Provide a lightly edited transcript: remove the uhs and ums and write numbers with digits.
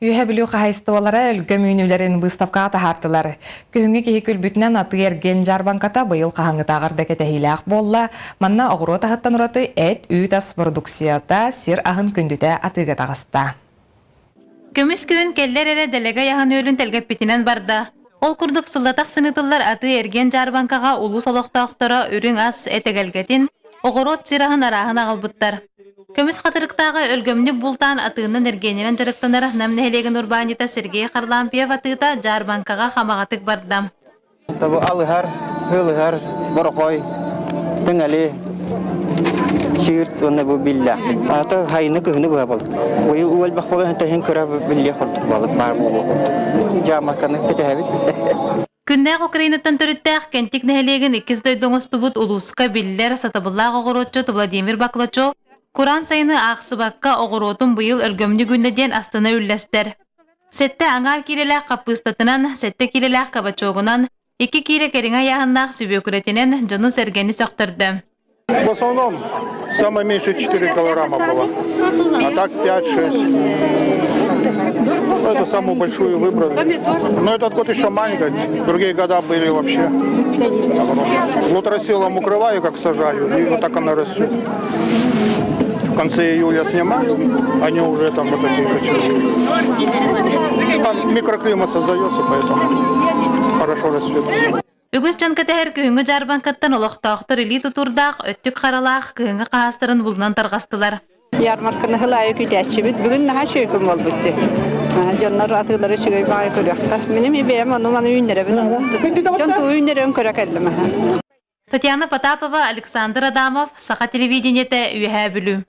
Үйе білу қағайстывалары үлгі мүйнілерін выставка тахартылар. Күйіңі кейі күлбүтінен аты ерген жарбанката бұйыл қағаңы тағырды кетехилақ болла, манна оғыру тағыттан ұраты әт үйтас продукцията сир ағын күндіте атыға тағыста. Көміс күйін келлер әрі дәлігі яғын өлін тәлгәппетінен барды. Ол күрдік сылдатақ сынытылар аты ерген жарбанкаға улус олықтақтары үрің ас әтегелгетін, оғырот сирағын арағын ағылбыттар. Көміс қатырықтағы өлгөмнік бұлтан атығынан ергенінен жарықтанар намнәлеген урбанита Сергей Харлампиев атыда жарбанкаға қамағатық бардам. Табы алығар, өлігар, бұрықой, түңәлі, шиырт, оны бұл білі. Аты хайыны күхіні бұға бол. Ойы уәл бақ болған әнтәйін көрі білі құрдық балық, бар болу құрдық. Жамақаны көте әбіт. Күннәк Украинаттан төріттәқ кәнтік нәлеген 2 дойдоңыз тұбыт ұлысқа білілер сатабыллақ оғыротчы Владимир Баклачов Kur'an sayını Ақсыбаққа оғыротын бұйыл өлгөмні күндеден астына үлләстер. Сәтті аңар келеләқ қапыстатынан, сәтті келеләқ кабачоғынан, 2 келе керіңа яғыннақ сүбекуретінен жаны сәргені сақтырды. В основном, самое меньше 4 килограмма было, а так 5-6. Это самую большую выбрали. Но этот год еще маленький, другие года были вообще. Лутросилом укрываю, как сажаю, и вот так она растет. В конце июля снимать, они уже там вот такие кочевые. Там микроклимат создается, поэтому хорошо растет. Үгіз жанкатәр күйіңі жарбанкаттан олықтақтыр илі тұтурдақ, өттік қаралақ күйіңі қағастырын бұлынан тарғастылар. Ярмарканы хылайы күйтәтші біт, бүгін наға шөйкім ол бітті. Жанлар атылары шөй бағай көріқті. Менің ебейім оны маны үйіндері білді. Жонты үйіндерін көрік әлі. Татьяна Потапова, Александр Адамов, Саха телевидениеті үйе білу.